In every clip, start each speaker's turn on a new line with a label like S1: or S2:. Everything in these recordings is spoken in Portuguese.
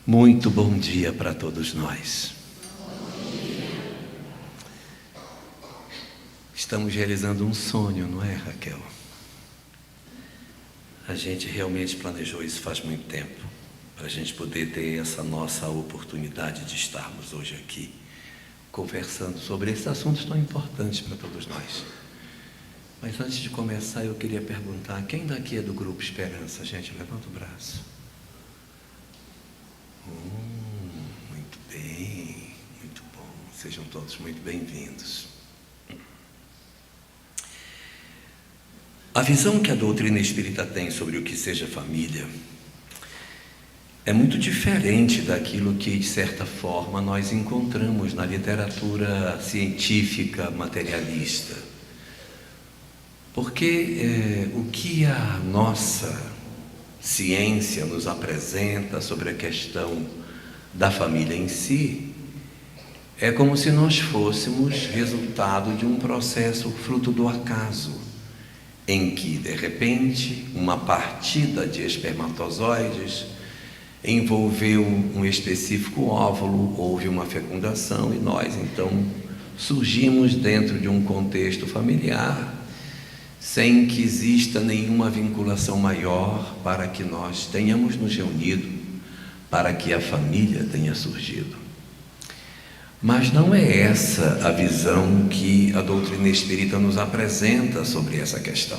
S1: Muito bom dia para todos nós. Estamos realizando um sonho, não é, Raquel? A gente realmente planejou isso faz muito tempo, para a gente poder ter essa nossa oportunidade de estarmos hoje aqui, conversando sobre esses assuntos tão importantes para todos nós. Mas antes de começar, eu queria perguntar, quem daqui é do Grupo Esperança? Gente, levanta o braço. Muito bem, muito bom. Sejam todos muito bem-vindos. A visão que a doutrina espírita tem sobre o que seja família é muito diferente daquilo que, de certa forma, nós encontramos na literatura científica materialista. Porque o que a nossa ciência nos apresenta sobre a questão da família em si é como se nós fôssemos resultado de um processo fruto do acaso, em que, de repente, uma partida de espermatozoides envolveu um específico óvulo, houve uma fecundação e nós, então, surgimos dentro de um contexto familiar, sem que exista nenhuma vinculação maior para que nós tenhamos nos reunido, para que a família tenha surgido. Mas não é essa a visão que a doutrina espírita nos apresenta sobre essa questão.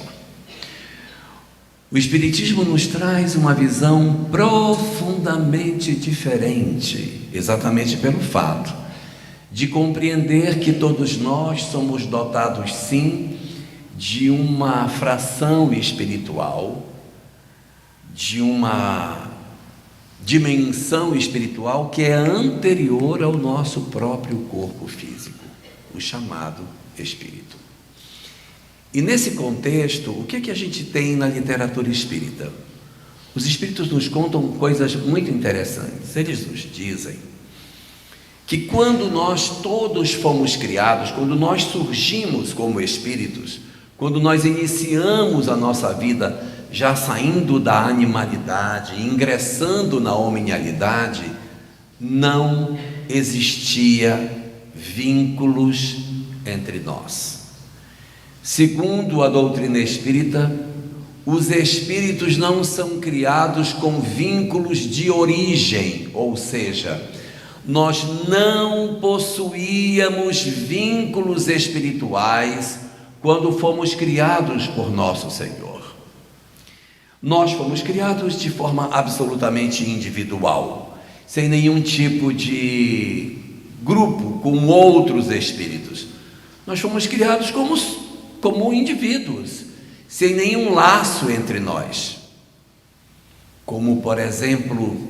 S1: O Espiritismo nos traz uma visão profundamente diferente, exatamente pelo fato de compreender que todos nós somos dotados, sim, de uma fração espiritual, de uma dimensão espiritual que é anterior ao nosso próprio corpo físico, o chamado espírito. E nesse contexto, o que a gente tem na literatura espírita? Os espíritos nos contam coisas muito interessantes. Eles nos dizem que quando nós todos fomos criados, quando nós surgimos como espíritos, quando nós iniciamos a nossa vida já saindo da animalidade, ingressando na hominialidade, não existia vínculos entre nós. Segundo a doutrina espírita, os espíritos não são criados com vínculos de origem, ou seja, nós não possuíamos vínculos espirituais quando fomos criados por nosso Senhor. Nós fomos criados de forma absolutamente individual, sem nenhum tipo de grupo com outros espíritos. Nós fomos criados como indivíduos, sem nenhum laço entre nós. Como, por exemplo,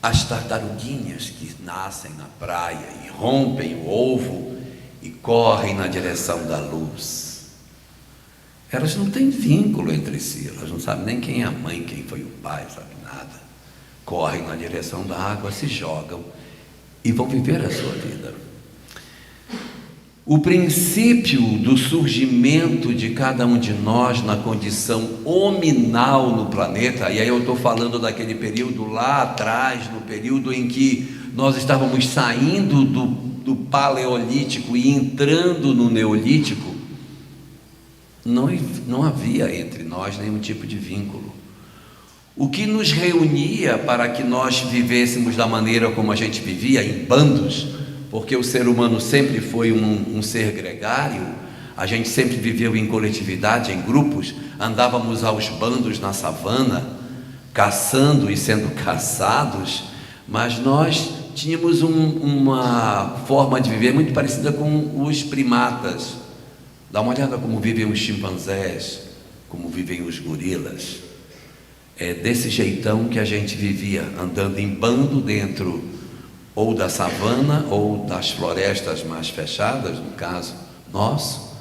S1: as tartaruguinhas que nascem na praia e rompem o ovo e correm na direção da luz. Elas não têm vínculo entre si, elas não sabem nem quem é a mãe, quem foi o pai, sabe nada. Correm na direção da água, se jogam e vão viver a sua vida. O princípio do surgimento de cada um de nós na condição hominal no planeta, e aí eu estou falando daquele período lá atrás, no período em que nós estávamos saindo do paleolítico e entrando no neolítico, não havia entre nós nenhum tipo de vínculo. O que nos reunia para que nós vivêssemos da maneira como a gente vivia, em bandos, porque o ser humano sempre foi um ser gregário, a gente sempre viveu em coletividade, em grupos, andávamos aos bandos na savana, caçando e sendo caçados, mas nós tínhamos uma forma de viver muito parecida com os primatas. Dá uma olhada como vivem os chimpanzés, como vivem os gorilas. É desse jeitão que a gente vivia, andando em bando dentro ou da savana ou das florestas mais fechadas, no caso nosso,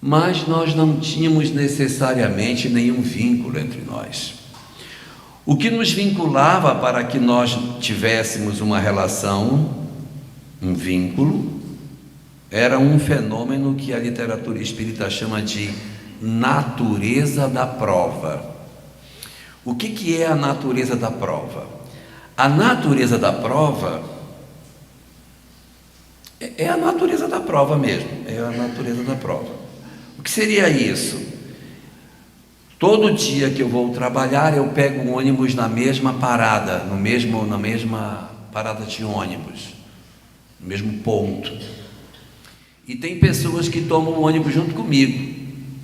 S1: mas nós não tínhamos necessariamente nenhum vínculo entre nós. O que nos vinculava para que nós tivéssemos uma relação, um vínculo, era um fenômeno que a literatura espírita chama de natureza da prova. O que é a natureza da prova? A natureza da prova é a natureza da prova mesmo, é a natureza da prova. O que seria isso? Todo dia que eu vou trabalhar, eu pego um ônibus na mesma parada, na mesma parada de ônibus, no mesmo ponto. E tem pessoas que tomam o ônibus junto comigo,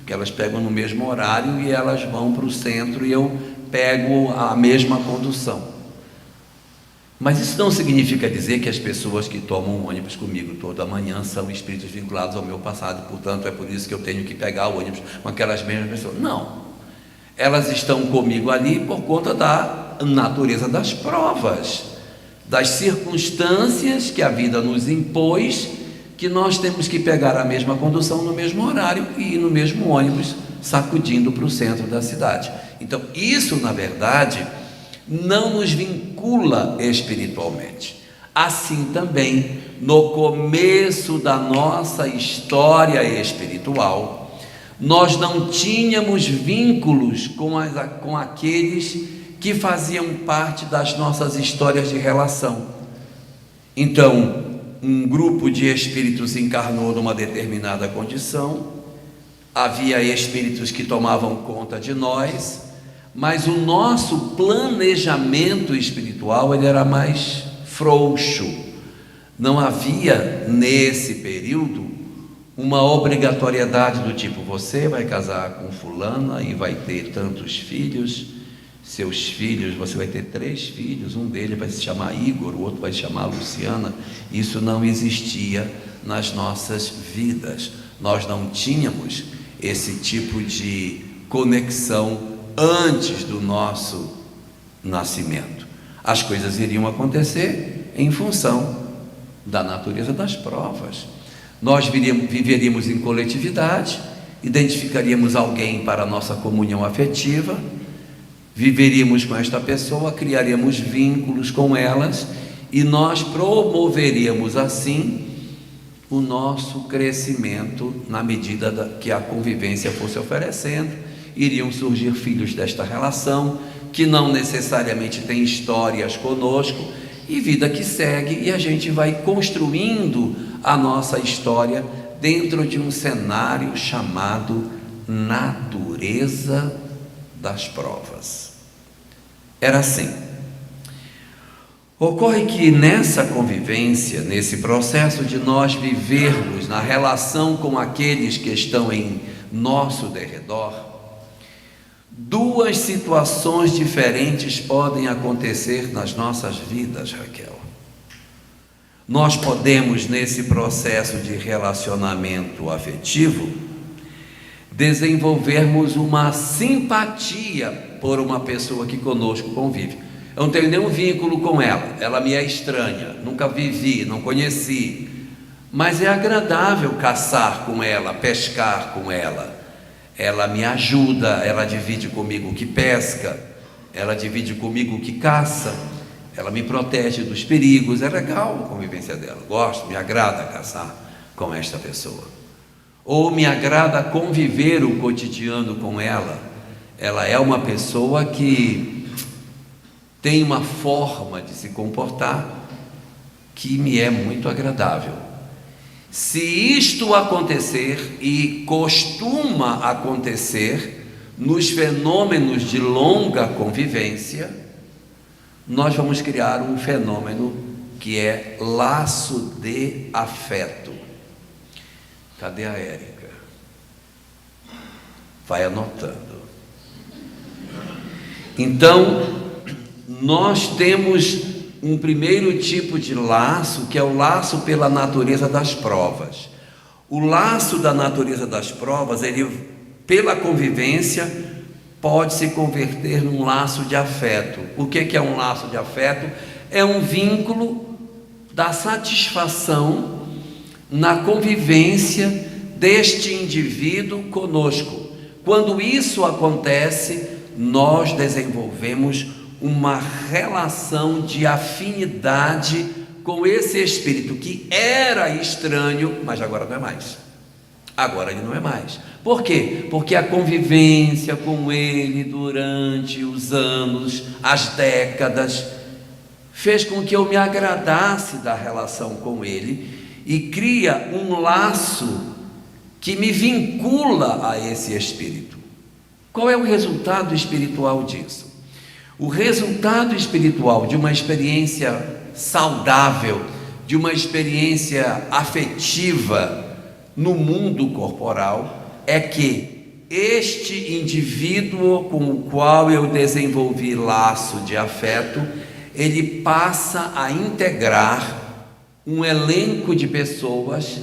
S1: que elas pegam no mesmo horário e elas vão para o centro e eu pego a mesma condução. Mas isso não significa dizer que as pessoas que tomam o ônibus comigo toda manhã são espíritos vinculados ao meu passado, portanto é por isso que eu tenho que pegar o ônibus com aquelas mesmas pessoas. Não, elas estão comigo ali por conta da natureza das provas, das circunstâncias que a vida nos impôs, que nós temos que pegar a mesma condução no mesmo horário e ir no mesmo ônibus, sacudindo para o centro da cidade. Então isso, na verdade, não nos vincula espiritualmente. Assim também, no começo da nossa história espiritual, nós não tínhamos vínculos com aqueles que faziam parte das nossas histórias de relação. Então, um grupo de espíritos encarnou numa determinada condição, havia espíritos que tomavam conta de nós, mas o nosso planejamento espiritual ele era mais frouxo. Não havia nesse período uma obrigatoriedade do tipo: você vai casar com fulana e vai ter tantos filhos, seus filhos, você vai ter 3 filhos, um deles vai se chamar Igor, o outro vai se chamar Luciana. Isso não existia nas nossas vidas. Nós não tínhamos esse tipo de conexão antes do nosso nascimento. As coisas iriam acontecer em função da natureza das provas. Nós viveríamos em coletividade, identificaríamos alguém para a nossa comunhão afetiva, viveríamos com esta pessoa, criaríamos vínculos com elas e nós promoveríamos assim o nosso crescimento na medida que a convivência fosse oferecendo. Iriam surgir filhos desta relação, que não necessariamente têm histórias conosco, e vida que segue, e a gente vai construindo a nossa história dentro de um cenário chamado natureza das provas. Era assim. Ocorre que nessa convivência, nesse processo de nós vivermos na relação com aqueles que estão em nosso derredor, 2 situações diferentes podem acontecer nas nossas vidas, Raquel. Nós podemos, nesse processo de relacionamento afetivo, desenvolvermos uma simpatia por uma pessoa que conosco convive. Eu não tenho nenhum vínculo com ela, ela me é estranha, nunca vivi, não conheci, mas é agradável caçar com ela, pescar com ela. Ela me ajuda, ela divide comigo o que pesca, ela divide comigo o que caça, ela me protege dos perigos. É legal a convivência dela, gosto, me agrada caçar com esta pessoa, ou me agrada conviver o cotidiano com ela. Ela é uma pessoa que tem uma forma de se comportar que me é muito agradável. Se isto acontecer, e costuma acontecer nos fenômenos de longa convivência, nós vamos criar um fenômeno que é laço de afeto. Cadê a Érica? Vai anotando. Então, nós temos um primeiro tipo de laço, que é o laço pela natureza das provas. O laço da natureza das provas, ele, pela convivência, pode se converter num laço de afeto. O que é um laço de afeto? É um vínculo da satisfação na convivência deste indivíduo conosco. Quando isso acontece, nós desenvolvemos uma relação de afinidade com esse espírito que era estranho, mas agora não é mais. Agora ele não é mais. Por quê? Porque a convivência com ele durante os anos, as décadas, fez com que eu me agradasse da relação com ele e cria um laço que me vincula a esse espírito. Qual é o resultado espiritual disso? O resultado espiritual de uma experiência saudável, de uma experiência afetiva no mundo corporal, é que este indivíduo com o qual eu desenvolvi laço de afeto, ele passa a integrar um elenco de pessoas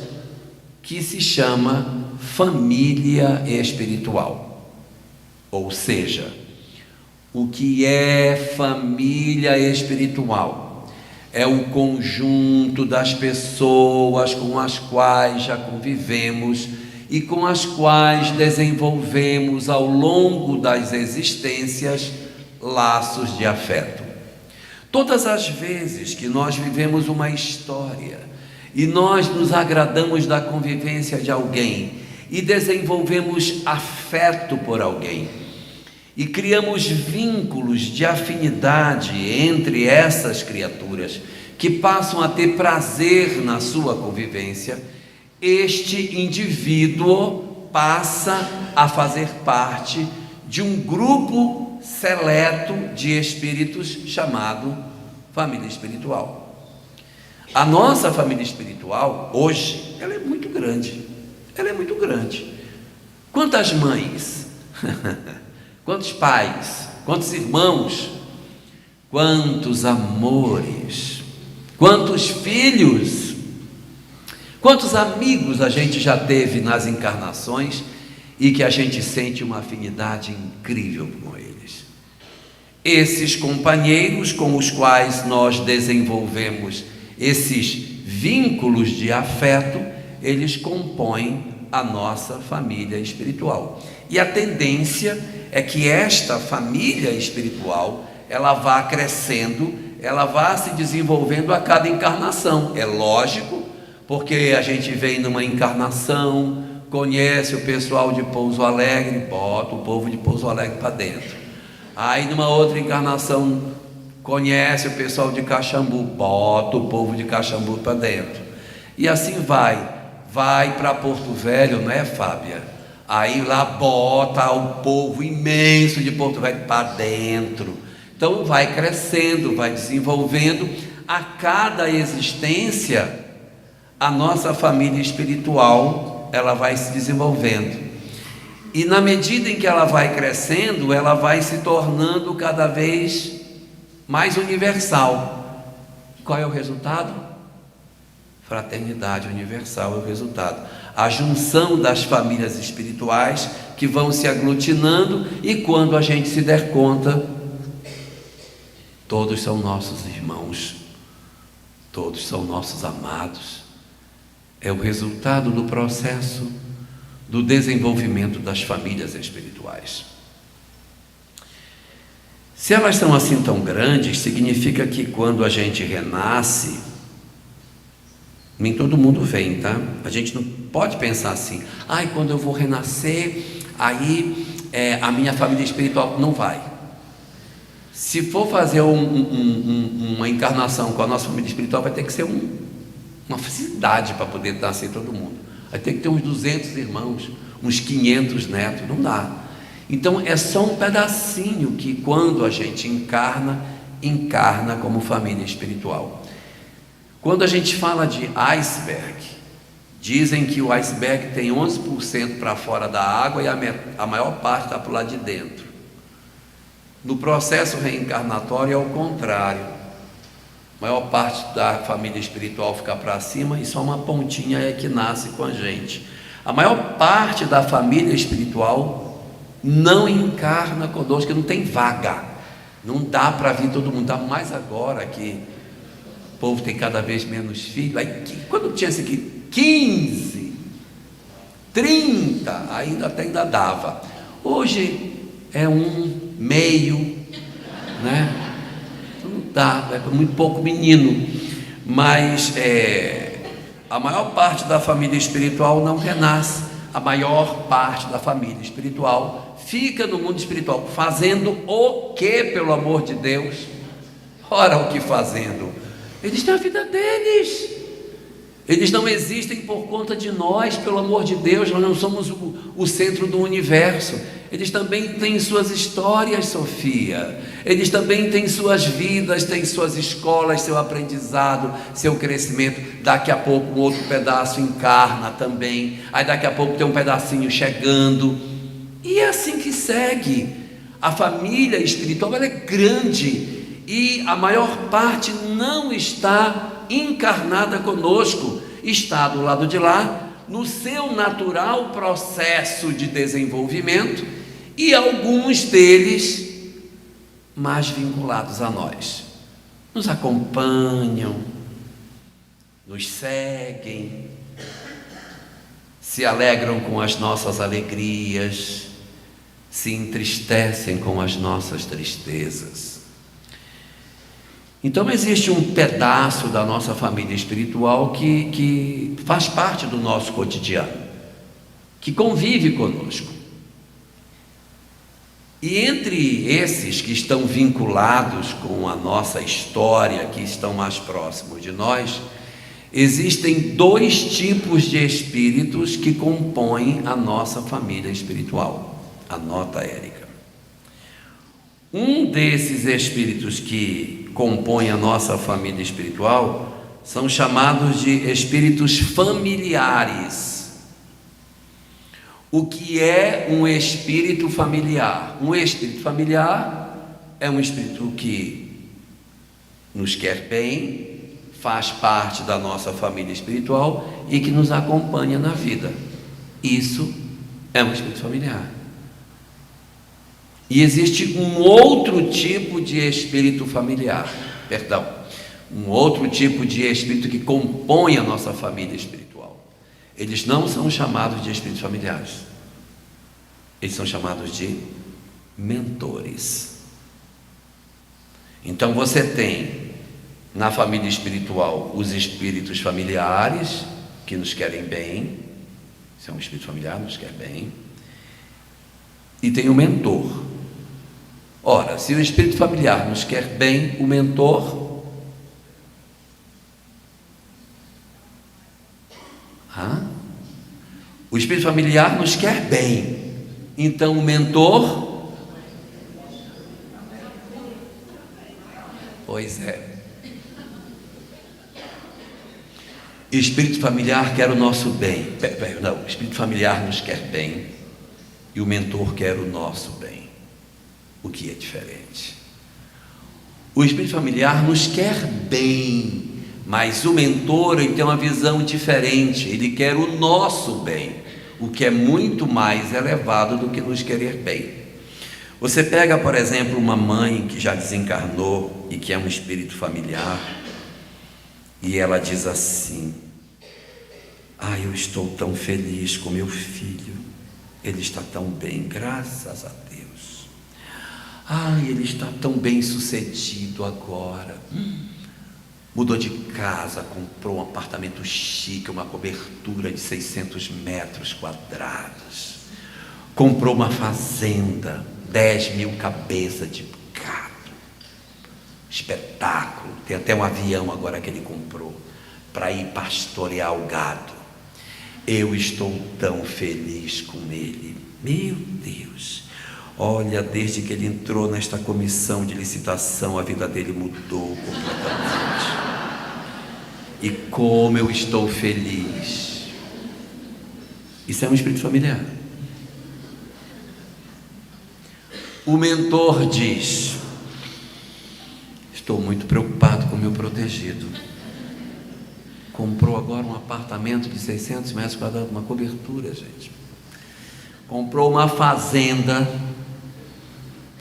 S1: que se chama família espiritual. Ou seja, o que é família espiritual? É o conjunto das pessoas com as quais já convivemos e com as quais desenvolvemos ao longo das existências laços de afeto. Todas as vezes que nós vivemos uma história e nós nos agradamos da convivência de alguém e desenvolvemos afeto por alguém e criamos vínculos de afinidade entre essas criaturas que passam a ter prazer na sua convivência, este indivíduo passa a fazer parte de um grupo seleto de espíritos chamado família espiritual. A nossa família espiritual, hoje, ela é muito grande. Ela é muito grande. Quantas mães, quantos pais, quantos irmãos, quantos amores, quantos filhos, quantos amigos a gente já teve nas encarnações e que a gente sente uma afinidade incrível com eles. Esses companheiros com os quais nós desenvolvemos esses vínculos de afeto, eles compõem a nossa família espiritual. E a tendência é que esta família espiritual, ela vá crescendo, ela vá se desenvolvendo a cada encarnação. É lógico, porque a gente vem numa encarnação, conhece o pessoal de Pouso Alegre, bota o povo de Pouso Alegre para dentro. Aí numa outra encarnação conhece o pessoal de Caxambu, bota o povo de Caxambu para dentro. E assim vai para Porto Velho, não é, Fábia? Aí lá bota o povo imenso de Porto Velho para dentro. Então vai crescendo, vai desenvolvendo. A cada existência, a nossa família espiritual, ela vai se desenvolvendo. E na medida em que ela vai crescendo, ela vai se tornando cada vez mais universal. Qual é o resultado? Fraternidade universal é o resultado. A junção das famílias espirituais que vão se aglutinando, e quando a gente se der conta, todos são nossos irmãos, todos são nossos amados. É o resultado do processo do desenvolvimento das famílias espirituais. Se elas são assim tão grandes, significa que quando a gente renasce, nem todo mundo vem, tá? A gente não pode pensar assim, quando eu vou renascer, aí a minha família espiritual não vai. Se for fazer uma encarnação com a nossa família espiritual, vai ter que ser uma cidade para poder nascer todo mundo. Vai ter que ter uns 200 irmãos, uns 500 netos, não dá. Então é só um pedacinho que quando a gente encarna como família espiritual. Quando a gente fala de iceberg, dizem que o iceberg tem 11% para fora da água e a maior parte está para o lado de dentro. No processo reencarnatório é o contrário. A maior parte da família espiritual fica para cima e só uma pontinha é que nasce com a gente. A maior parte da família espiritual não encarna conosco, não tem vaga. Não dá para vir todo mundo, dá mais agora que o povo tem cada vez menos filhos. Aí, quando tinha isso aqui, 15, 30, ainda dava. Hoje é meio, né? Não dá, é muito pouco menino. Mas a maior parte da família espiritual não renasce. A maior parte da família espiritual fica no mundo espiritual. Fazendo o que, pelo amor de Deus? Ora, o que fazendo? Eles têm a vida deles. Eles não existem por conta de nós, pelo amor de Deus. Nós não somos o centro do universo. Eles também têm suas histórias, Sofia. Eles também têm suas vidas, têm suas escolas, seu aprendizado, seu crescimento. Daqui a pouco um outro pedaço encarna também. Aí daqui a pouco tem um pedacinho chegando. E é assim que segue. A família espiritual, ela é grande. E a maior parte não está encarnada conosco, está do lado de lá, no seu natural processo de desenvolvimento, e alguns deles mais vinculados a nós, nos acompanham, nos seguem, se alegram com as nossas alegrias, se entristecem com as nossas tristezas. Então existe um pedaço da nossa família espiritual que faz parte do nosso cotidiano, que convive conosco. E entre esses que estão vinculados com a nossa história, que estão mais próximos de nós, existem dois tipos de espíritos que compõem a nossa família espiritual. Anota, Érica. Um desses espíritos que compõem a nossa família espiritual são chamados de espíritos familiares. O que é um espírito familiar? Um espírito familiar é um espírito que nos quer bem, faz parte da nossa família espiritual e que nos acompanha na vida. Isso é um espírito familiar. E existe um outro tipo de espírito familiar, um outro tipo de espírito que compõe a nossa família espiritual. Eles não são chamados de espíritos familiares, eles são chamados de mentores. Então você tem na família espiritual os espíritos familiares que nos querem bem, se é um espírito familiar, nos quer bem, e tem o mentor. Ora, se o espírito familiar nos quer bem, o mentor o espírito familiar nos quer bem, então o mentor, pois é, espírito familiar quer o nosso bem. Não, o espírito familiar nos quer bem e o mentor quer o nosso bem. O que é diferente? O espírito familiar nos quer bem, mas o mentor, ele tem uma visão diferente. Ele quer o nosso bem, o que é muito mais elevado do que nos querer bem. Você pega, por exemplo, uma mãe que já desencarnou e que é um espírito familiar, e ela diz assim: eu estou tão feliz com meu filho, ele está tão bem, graças a Deus. Ele está tão bem sucedido agora. Mudou de casa, comprou um apartamento chique, uma cobertura de 600 metros quadrados. Comprou uma fazenda, 10.000 cabeças de gado. Espetáculo. Tem até um avião agora que ele comprou para ir pastorear o gado. Eu estou tão feliz com ele. Meu Deus. Olha, desde que ele entrou nesta comissão de licitação, a vida dele mudou completamente. E como eu estou feliz. Isso é um espírito familiar. O mentor diz: estou muito preocupado com o meu protegido. Comprou agora um apartamento de 600 metros quadrados, uma cobertura, gente. Comprou uma fazenda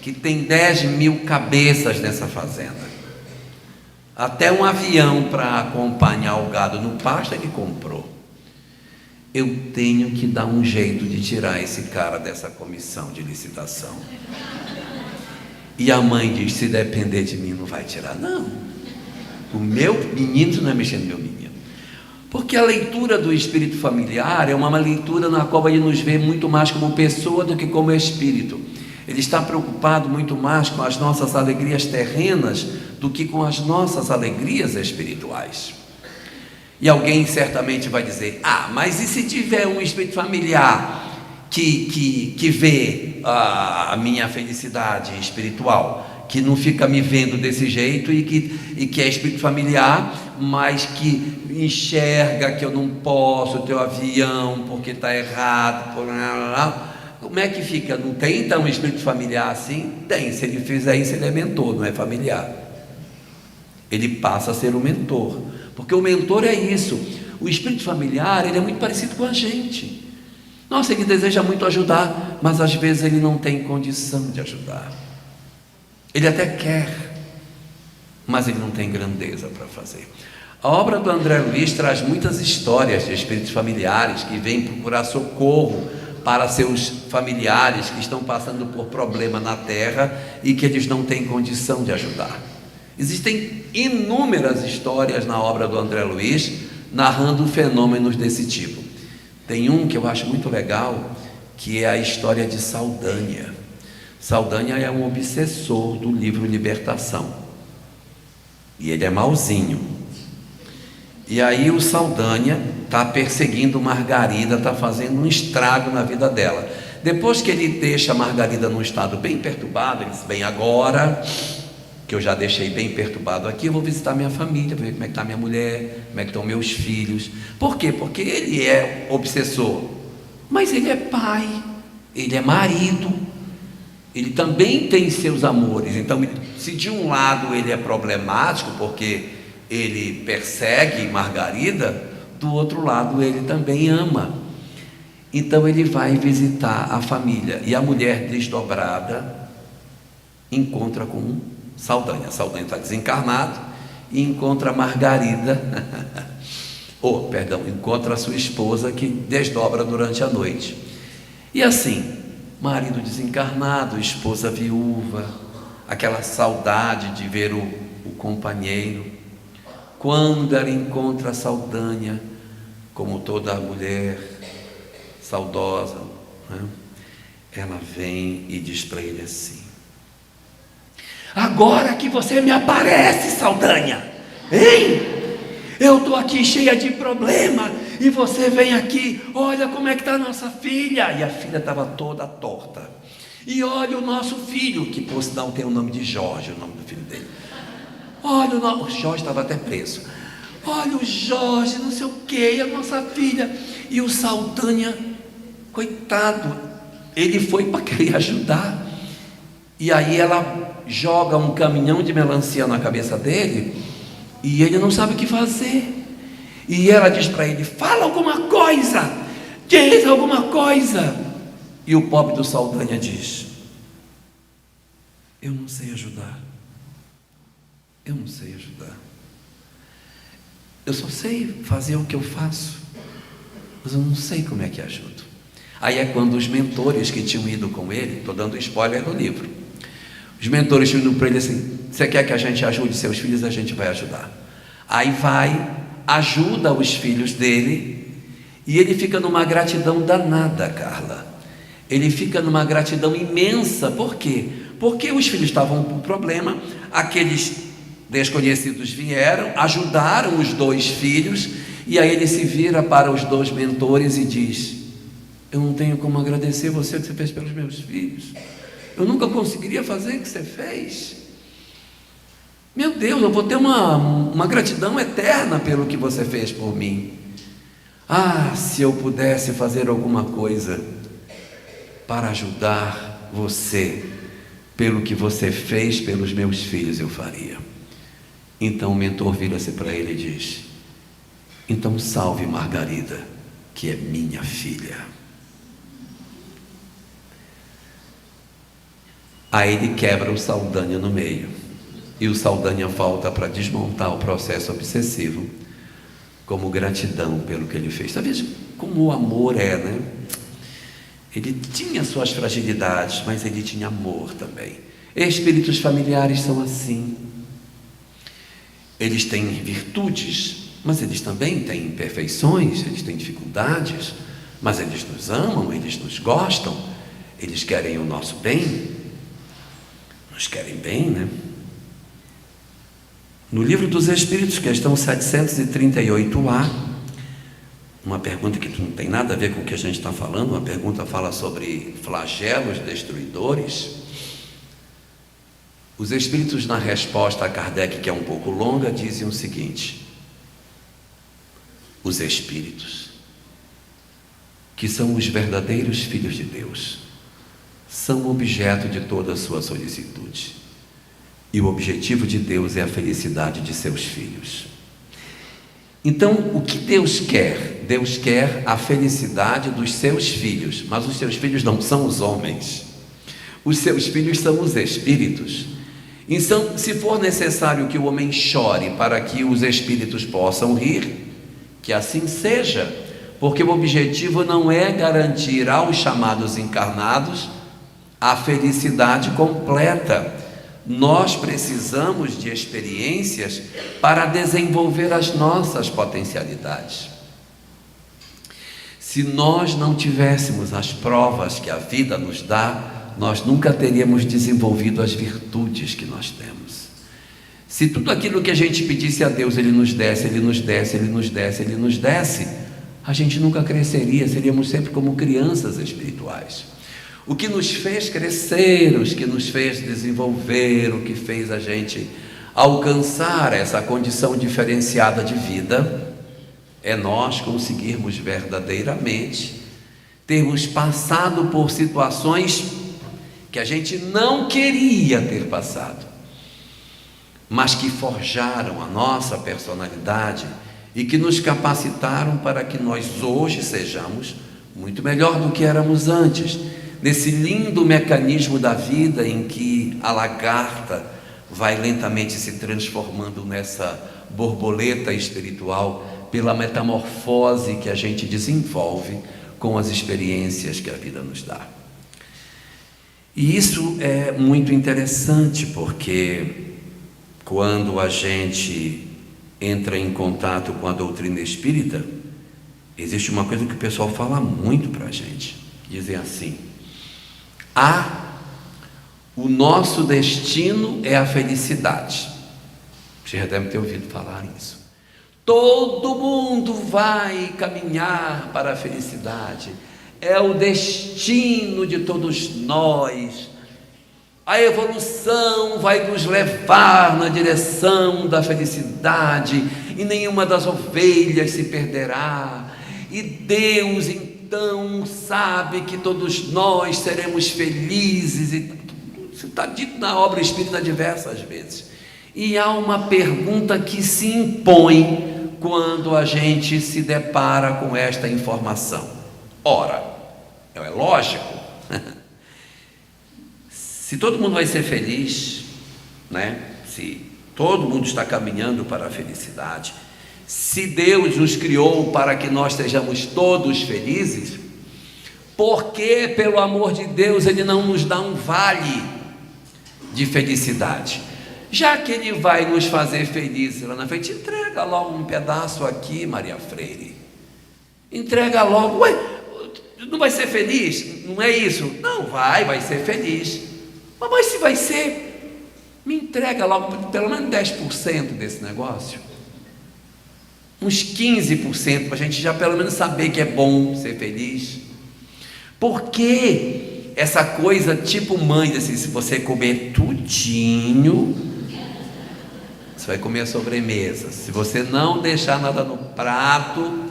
S1: que tem 10.000 cabeças nessa fazenda. Até um avião para acompanhar o gado no pasto ele comprou. Eu tenho que dar um jeito de tirar esse cara dessa comissão de licitação. E a mãe diz: se depender de mim, não vai tirar. Não, o meu menino não é mexendo no meu menino. Porque a leitura do espírito familiar é uma leitura na qual ele nos vê muito mais como pessoa do que como espírito. Ele está preocupado muito mais com as nossas alegrias terrenas do que com as nossas alegrias espirituais. E alguém certamente vai dizer: mas e se tiver um espírito familiar que vê a minha felicidade espiritual, que não fica me vendo desse jeito e que é espírito familiar, mas que enxerga que eu não posso ter o avião porque está errado, como é que fica? Não tem então um espírito familiar assim? Tem. Se ele fizer isso, ele é mentor, não é familiar. Ele passa a ser o mentor, porque o mentor é isso. O espírito familiar, ele é muito parecido com a gente. Nossa, ele deseja muito ajudar, mas às vezes ele não tem condição de ajudar. Ele até quer, mas ele não tem grandeza para fazer. A obra do André Luiz traz muitas histórias de espíritos familiares que vêm procurar socorro para seus familiares que estão passando por problema na terra e que eles não têm condição de ajudar. Existem inúmeras histórias na obra do André Luiz narrando fenômenos desse tipo. Tem um que eu acho muito legal, que é a história de Saldanha. Saldanha é um obsessor do livro Libertação, e ele é mauzinho. E aí o Saldanha está perseguindo Margarida, está fazendo um estrago na vida dela. Depois que ele deixa a Margarida num estado bem perturbado, ele diz: bem, agora que eu já deixei bem perturbado aqui, eu vou visitar minha família, ver como é que está minha mulher, como é que estão meus filhos. Por quê? Porque ele é obsessor, mas ele é pai, ele é marido, ele também tem seus amores. Então, se de um lado ele é problemático porque ele persegue Margarida, do outro lado ele também ama. Então ele vai visitar a família, e a mulher desdobrada encontra com Saldanha. Saldanha está desencarnado e encontra Margarida encontra a sua esposa, que desdobra durante a noite. E assim, marido desencarnado, esposa viúva, aquela saudade de ver o companheiro. Quando ela encontra a Saldanha, como toda mulher saudosa, né? Ela vem e diz para ele assim: agora que você me aparece, Saldanha, hein? Eu estou aqui cheia de problema e você vem aqui, olha como é que está a nossa filha. E a filha estava toda torta. E olha o nosso filho, que por sinal tem o nome de Jorge, o nome do filho dele. Olha o Jorge estava até preso. Olha o Jorge, não sei o que, e a nossa filha. E o Saldanha, coitado, ele foi para querer ajudar. E aí ela joga um caminhão de melancia na cabeça dele, e ele não sabe o que fazer. E ela diz para ele: fala alguma coisa, diz alguma coisa. E o pobre do Saldanha diz: eu não sei ajudar. Eu não sei ajudar. Eu só sei fazer o que eu faço, mas eu não sei como é que ajudo. Aí é quando os mentores que tinham ido com ele, estou dando spoiler do livro, os mentores tinham ido para ele assim: você quer que a gente ajude seus filhos? A gente vai ajudar. Aí vai, ajuda os filhos dele, e ele fica numa gratidão danada, Carla. Ele fica numa gratidão imensa. Por quê? Porque os filhos estavam com problema, aqueles desconhecidos vieram, ajudaram os dois filhos, e aí ele se vira para os dois mentores e diz: eu não tenho como agradecer você o que você fez pelos meus filhos. Eu nunca conseguiria fazer o que você fez. Meu Deus, eu vou ter uma gratidão eterna pelo que você fez por mim. Se eu pudesse fazer alguma coisa para ajudar você pelo que você fez pelos meus filhos, eu faria. Então o mentor vira-se para ele e diz: então salve Margarida, que é minha filha. Aí ele quebra o Saldanha no meio, e o Saldanha volta para desmontar o processo obsessivo, como gratidão pelo que ele fez. Tá vendo como o amor é, né? Ele tinha suas fragilidades, mas ele tinha amor também. Espíritos familiares são assim. Eles têm virtudes, mas eles também têm imperfeições, eles têm dificuldades, mas eles nos amam, eles nos gostam. Eles querem o nosso bem, nos querem bem, né? No Livro dos Espíritos, questão 738A, uma pergunta que não tem nada a ver com o que a gente está falando, uma pergunta fala sobre flagelos destruidores. Os Espíritos, na resposta a Kardec, que é um pouco longa, dizem o seguinte: os Espíritos, que são os verdadeiros filhos de Deus, são objeto de toda a sua solicitude. E o objetivo de Deus é a felicidade de seus filhos. Então, o que Deus quer? Deus quer a felicidade dos seus filhos, mas os seus filhos não são os homens. Os seus filhos são os espíritos. Então, se for necessário que o homem chore para que os espíritos possam rir, que assim seja, porque o objetivo não é garantir aos chamados encarnados a felicidade completa. Nós precisamos de experiências para desenvolver as nossas potencialidades. Se nós não tivéssemos as provas que a vida nos dá, nós nunca teríamos desenvolvido as virtudes que nós temos. Se tudo aquilo que a gente pedisse a Deus, Ele nos desse, Ele nos desse, Ele nos desse, Ele nos desse, a gente nunca cresceria, seríamos sempre como crianças espirituais. O que nos fez crescer, o que nos fez desenvolver, o que fez a gente alcançar essa condição diferenciada de vida, é nós conseguirmos verdadeiramente termos passado por situações que a gente não queria ter passado, mas que forjaram a nossa personalidade e que nos capacitaram para que nós hoje sejamos muito melhor do que éramos antes, nesse lindo mecanismo da vida em que a lagarta vai lentamente se transformando nessa borboleta espiritual pela metamorfose que a gente desenvolve com as experiências que a vida nos dá. E isso é muito interessante, porque quando a gente entra em contato com a doutrina espírita, existe uma coisa que o pessoal fala muito para a gente. Dizem assim: o nosso destino é a felicidade. Você já deve ter ouvido falar isso. Todo mundo vai caminhar para a felicidade, é o destino de todos nós. A evolução vai nos levar na direção da felicidade, e nenhuma das ovelhas se perderá, e Deus então sabe que todos nós seremos felizes. E isso está dito na obra espírita diversas vezes. E há uma pergunta que se impõe quando a gente se depara com esta informação. Ora, é lógico, se todo mundo vai ser feliz, né? Se todo mundo está caminhando para a felicidade, se Deus nos criou para que nós sejamos todos felizes, por que, pelo amor de Deus, Ele não nos dá um vale de felicidade? Já que Ele vai nos fazer felizes lá na frente, entrega logo um pedaço aqui, Maria Freire. Entrega logo. Ué, não vai ser feliz? Não é isso? Não, vai ser feliz. Mas se vai ser, me entrega logo pelo menos 10% desse negócio. Uns 15%, para a gente já pelo menos saber que é bom ser feliz. Porque essa coisa tipo mãe, assim, se você comer tudinho, você vai comer a sobremesa. Se você não deixar nada no prato,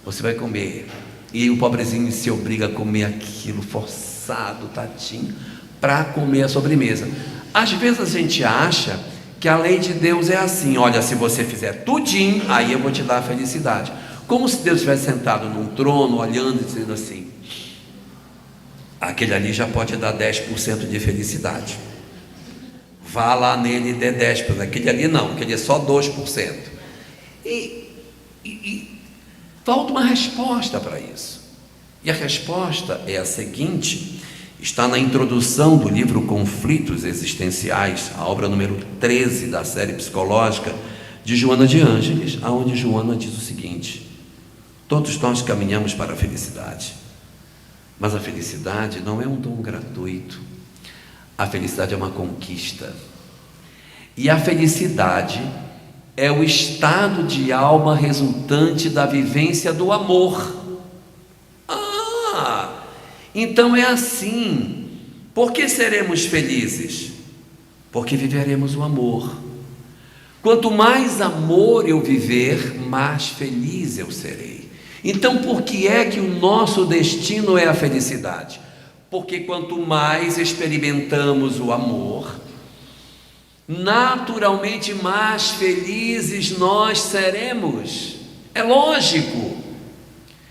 S1: você vai comer. E o pobrezinho se obriga a comer aquilo forçado, tadinho, para comer a sobremesa. Às vezes a gente acha que a lei de Deus é assim: olha, se você fizer tudinho, aí eu vou te dar a felicidade. Como se Deus estivesse sentado num trono, olhando e dizendo assim: aquele ali já pode dar 10% de felicidade, vá lá nele e dê 10%, aquele ali não, aquele é só 2%. E falta uma resposta para isso. E a resposta é a seguinte: está na introdução do livro Conflitos Existenciais, a obra número 13 da série psicológica de Joana de Ângeles, onde Joana diz o seguinte: todos nós caminhamos para a felicidade, Mas a felicidade não é um dom gratuito. A felicidade é uma conquista. E a felicidade é o estado de alma resultante da vivência do amor. Então é assim. Por que seremos felizes? Porque viveremos o amor. Quanto mais amor eu viver, mais feliz eu serei. Então, por que é que o nosso destino é a felicidade? Porque quanto mais experimentamos o amor, naturalmente mais felizes nós seremos. É lógico.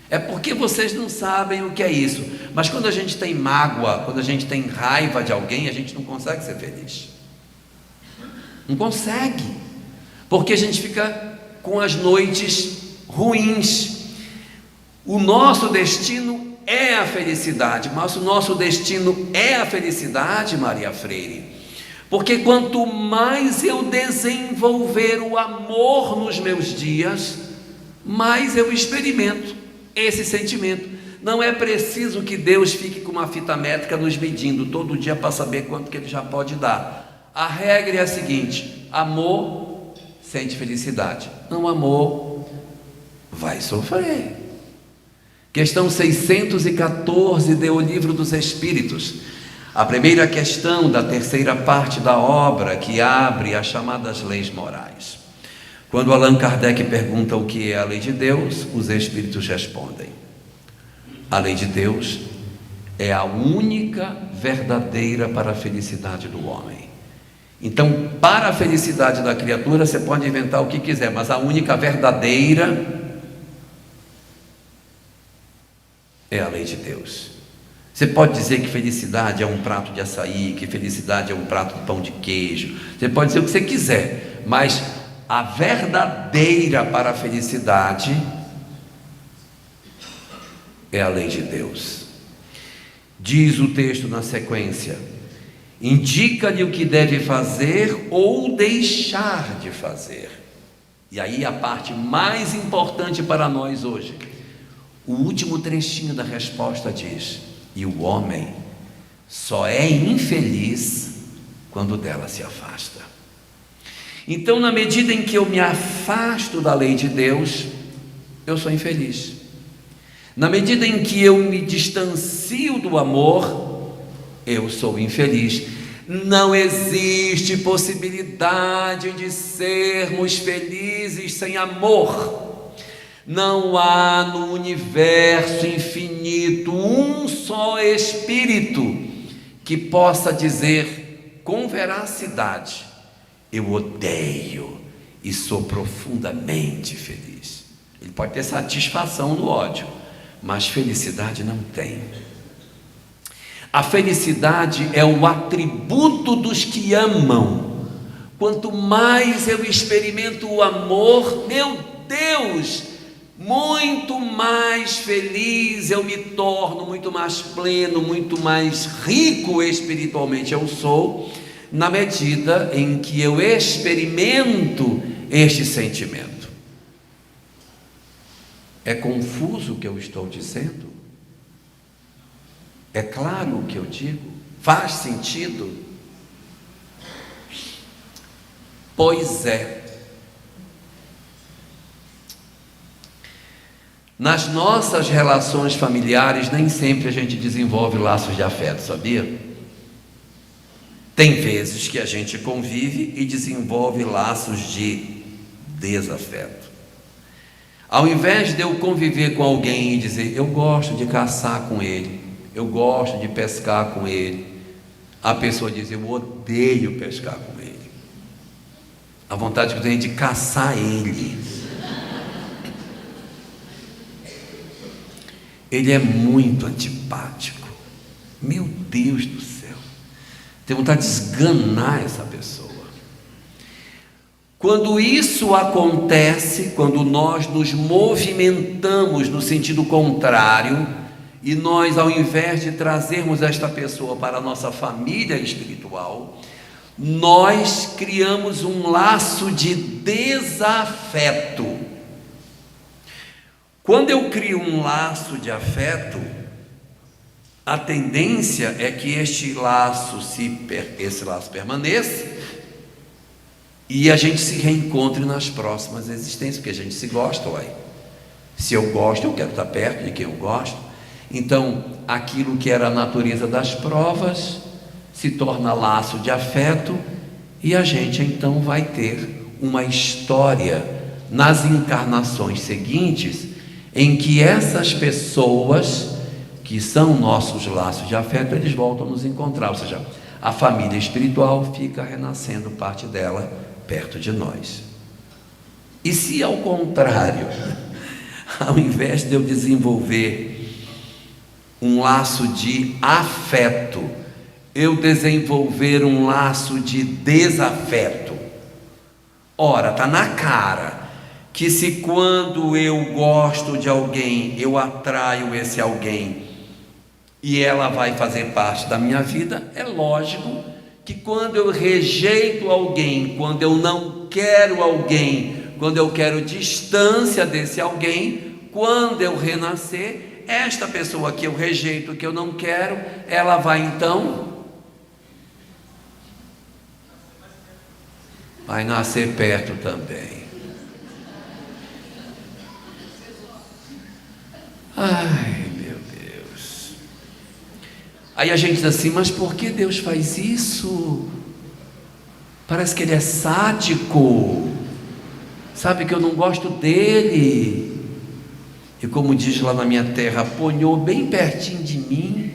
S1: É porque vocês não sabem o que é isso. Mas quando a gente tem mágoa, quando a gente tem raiva de alguém, a gente não consegue ser feliz. Não consegue. Porque a gente fica com as noites ruins. O nosso destino é a felicidade. Mas o nosso destino é a felicidade, Maria Freire. Porque quanto mais eu desenvolver o amor nos meus dias, mais eu experimento esse sentimento. Não é preciso que Deus fique com uma fita métrica nos medindo todo dia para saber quanto que Ele já pode dar. A regra é a seguinte: amor sente felicidade, não amor vai sofrer. Questão 614 do Livro dos Espíritos, a primeira questão da terceira parte da obra, que abre as chamadas leis morais. Quando Allan Kardec pergunta o que é a lei de Deus, os Espíritos respondem: a lei de Deus é a única verdadeira para a felicidade do homem. Então, para a felicidade da criatura, você pode inventar o que quiser, mas a única verdadeira é a lei de Deus. Você pode dizer que felicidade é um prato de açaí, que felicidade é um prato de pão de queijo, você pode dizer o que você quiser, mas a verdadeira para a felicidade é a lei de Deus. Diz o texto na sequência: indica-lhe o que deve fazer ou deixar de fazer. E aí a parte mais importante para nós hoje, o último trechinho da resposta diz: e o homem só é infeliz quando dela se afasta. Então, na medida em que eu me afasto da lei de Deus, eu sou infeliz. Na medida em que eu me distancio do amor, eu sou infeliz. Não existe possibilidade de sermos felizes sem amor. Não há no universo infinito um só espírito que possa dizer com veracidade: eu odeio e sou profundamente feliz. Ele pode ter satisfação no ódio, mas felicidade não tem. A felicidade é o atributo dos que amam. Quanto mais eu experimento o amor, meu Deus, muito mais feliz eu me torno, muito mais pleno, muito mais rico espiritualmente eu sou, na medida em que eu experimento este sentimento. É confuso o que eu estou dizendo? É claro o que eu digo? Faz sentido? Pois é. Nas nossas relações familiares, nem sempre a gente desenvolve laços de afeto, sabia? Tem vezes que a gente convive e desenvolve laços de desafeto. Ao invés de eu conviver com alguém e dizer: eu gosto de caçar com ele, eu gosto de pescar com ele, a pessoa diz: eu odeio pescar com ele. A vontade que eu tenho é de caçar ele. Ele é muito antipático. Meu Deus do céu. Tenho vontade de esganar essa pessoa. Quando isso acontece, quando nós nos movimentamos no sentido contrário, e nós, ao invés de trazermos esta pessoa para a nossa família espiritual, nós criamos um laço de desafeto. Quando eu crio um laço de afeto, a tendência é que esse laço permaneça e a gente se reencontre nas próximas existências, porque a gente se gosta, uai. Se eu gosto, eu quero estar perto de quem eu gosto. Então, aquilo que era a natureza das provas se torna laço de afeto, e a gente então vai ter uma história nas encarnações seguintes, em que essas pessoas que são nossos laços de afeto, eles voltam a nos encontrar, ou seja, a família espiritual fica renascendo parte dela perto de nós. E se ao contrário, ao invés de eu desenvolver um laço de afeto, eu desenvolver um laço de desafeto, ora, está na cara que se quando eu gosto de alguém, eu atraio esse alguém e ela vai fazer parte da minha vida, é lógico que quando eu rejeito alguém, quando eu não quero alguém, quando eu quero distância desse alguém, quando eu renascer, esta pessoa que eu rejeito, que eu não quero, ela vai então vai nascer perto também. Ai, meu Deus. Aí a gente diz assim, mas por que Deus faz isso? Parece que Ele é sádico. Sabe que eu não gosto dele. E como diz lá na minha terra, aponhou bem pertinho de mim.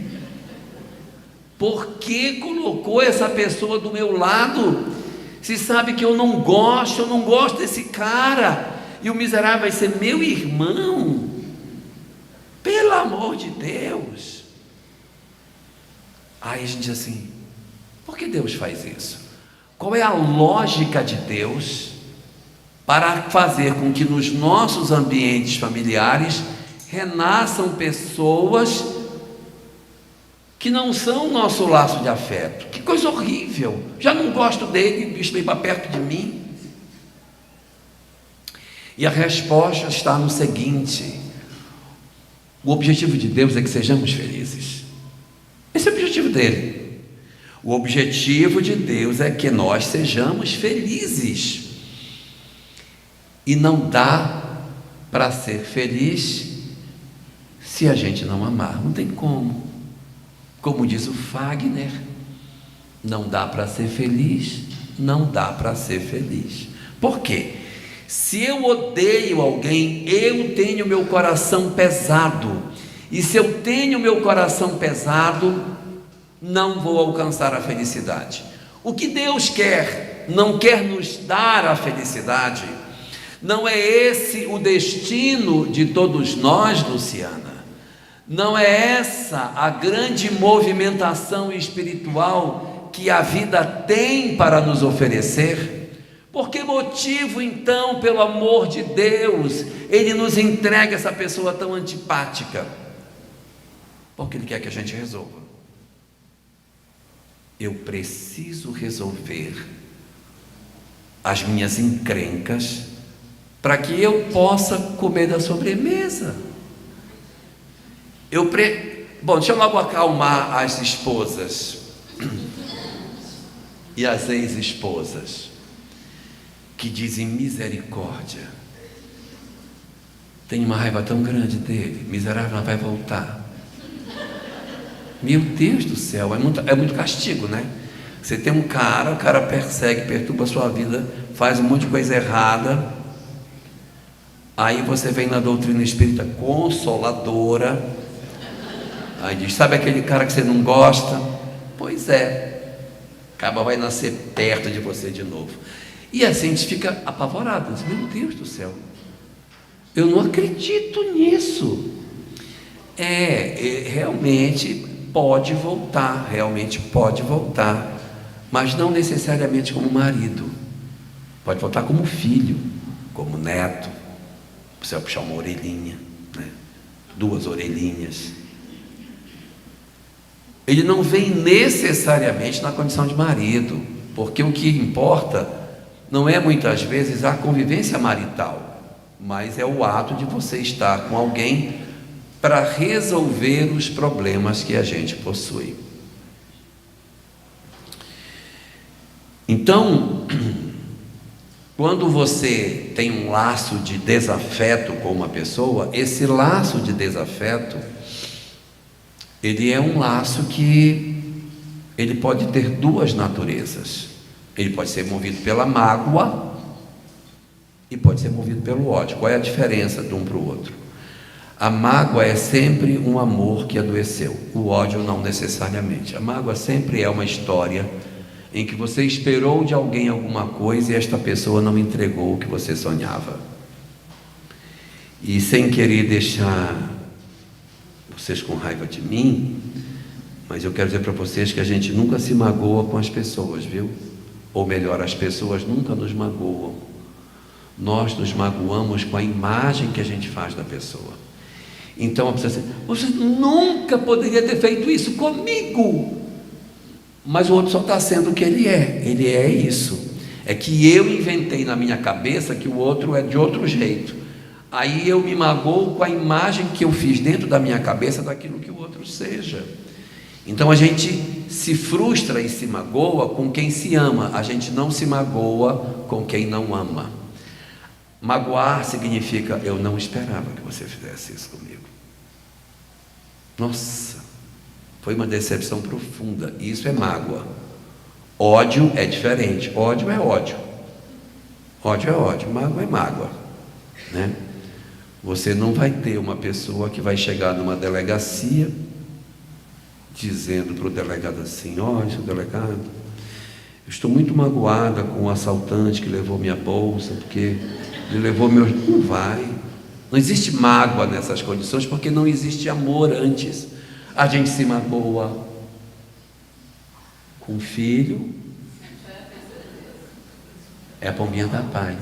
S1: Por que colocou essa pessoa do meu lado? Se sabe que eu não gosto desse cara. E o miserável vai ser meu irmão. Pelo amor de Deus. Aí a gente diz assim, por que Deus faz isso? Qual é a lógica de Deus para fazer com que nos nossos ambientes familiares renasçam pessoas que não são o nosso laço de afeto? Que coisa horrível, já não gosto dele, o bicho veio para perto de mim. E a resposta está no seguinte: o objetivo de Deus é que sejamos felizes. Esse é o objetivo dele. O objetivo de Deus é que nós sejamos felizes. E não dá para ser feliz se a gente não amar. Não tem como. Como diz o Fagner, não dá para ser feliz, não dá para ser feliz. Por quê? Se eu odeio alguém, eu tenho meu coração pesado. E se eu tenho meu coração pesado, não vou alcançar a felicidade. O que Deus quer, não quer nos dar a felicidade. Não é esse o destino de todos nós, Luciana. Não é essa a grande movimentação espiritual que a vida tem para nos oferecer? Por que motivo, então, pelo amor de Deus, Ele nos entrega essa pessoa tão antipática? Porque Ele quer que a gente resolva. Eu preciso resolver as minhas encrencas para que eu possa comer da sobremesa. Bom, deixa eu logo acalmar as esposas e as ex-esposas que dizem misericórdia. Tenho uma raiva tão grande dele, miserável, não vai voltar. Meu Deus do céu, é muito castigo, né? Você tem um cara, o cara persegue, perturba a sua vida, faz um monte de coisa errada. Aí você vem na doutrina espírita consoladora, aí diz, sabe aquele cara que você não gosta? Pois é, acaba vai nascer perto de você de novo. E assim a gente fica apavorado, diz, meu Deus do céu, eu não acredito nisso. Realmente pode voltar, mas não necessariamente como marido, pode voltar como filho, como neto. Você vai puxar uma orelhinha, né? 2 orelhinhas. Ele não vem necessariamente na condição de marido, porque o que importa não é muitas vezes a convivência marital, mas é o ato de você estar com alguém para resolver os problemas que a gente possui. Então, quando você tem um laço de desafeto com uma pessoa, esse laço de desafeto, ele é um laço que ele pode ter duas naturezas. Ele pode ser movido pela mágoa e pode ser movido pelo ódio. Qual é a diferença de um para o outro? A mágoa é sempre um amor que adoeceu, o ódio não necessariamente. A mágoa sempre é uma história em que você esperou de alguém alguma coisa e esta pessoa não entregou o que você sonhava. E sem querer deixar vocês com raiva de mim, mas eu quero dizer para vocês que a gente nunca se magoa com as pessoas, viu? Ou melhor, as pessoas nunca nos magoam. Nós nos magoamos com a imagem que a gente faz da pessoa. Então a pessoa diz: você nunca poderia ter feito isso comigo. Mas o outro só está sendo o que ele é isso. É que eu inventei na minha cabeça que o outro é de outro jeito. Aí eu me magoo com a imagem que eu fiz dentro da minha cabeça daquilo que o outro seja. Então a gente se frustra e se magoa com quem se ama, a gente não se magoa com quem não ama. Magoar significa: eu não esperava que você fizesse isso comigo. Nossa, foi uma decepção profunda. Isso é mágoa. Ódio é diferente. Ódio é ódio. Ódio é ódio. Mágoa é mágoa, né? Você não vai ter uma pessoa que vai chegar numa delegacia dizendo para o delegado assim: olha, seu delegado, eu estou muito magoada com o assaltante que levou minha bolsa, porque ele levou meu... Não vai. Não existe mágoa nessas condições, porque não existe amor antes. A gente se magoa com o filho, é a pombinha da paz.